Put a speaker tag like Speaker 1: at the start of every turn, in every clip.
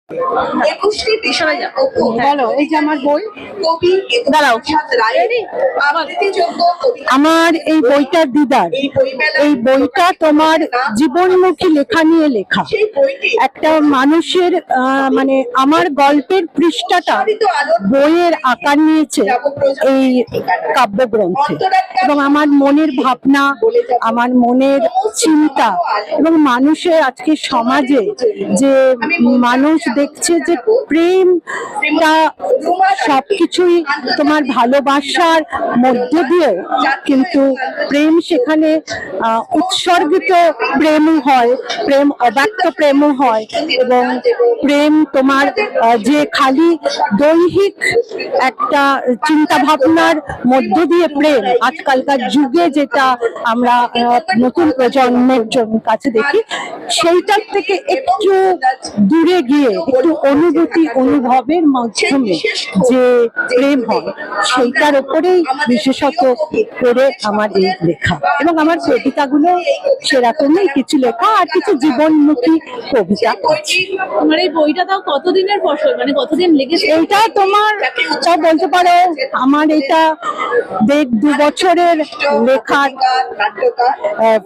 Speaker 1: 21টি বিষয়
Speaker 2: বলো, এই যে আমার বই।
Speaker 1: কবি
Speaker 2: দাঁড়াও। আমার এই বইটার দিদার, এই বইটা তোমার জীবনমুখী লেখা নিয়ে লেখা। একটা মানুষের মানে আমার গল্পের পৃষ্ঠাটা বইয়ের আকার নিয়েছে এই কাব্যগ্রন্থে, এবং আমার মনের ভাবনা, আমার মনের চিন্তা, এবং মানুষের আজকে সমাজে যে মানুষ দেখছে যে প্রেমটা সবকিছুই তোমার ভালোবাসার মধ্য দিয়ে, কিন্তু প্রেম সেখানে উৎসর্গিত প্রেমও হয়, প্রেম অব্যক্ত প্রেমও হয়, এবং প্রেম তোমার যে খালি দৈহিক একটা চিন্তা ভাবনার মধ্য দিয়ে প্রেম, আজকালকার যুগে যেটা আমরা নতুন প্রজন্মের কাছে দেখি, সেইটার থেকে একটু দূরে গিয়ে একটু অনুভূতি অনুভবের মাধ্যমে যে প্রেম হয়, সেইটার উপরেই বিশেষত করে আমার এই লেখা। এবং আমার কবিতাগুলো সেরকমই কিছু লেখা, আর কিছু জীবনমুখী কবিতা।
Speaker 3: তোমার এই বইটা তাও কতদিনের ফসল, মানে কতদিন লেগেছে?
Speaker 2: এইটা তোমার বলতে পারো আমার এটা 1.5-2 বছরের লেখার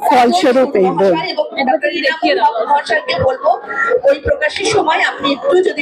Speaker 2: ফলস্বরূপ এই বই।
Speaker 1: বলবো ওই প্রকাশের সময় আপনি একটু যদি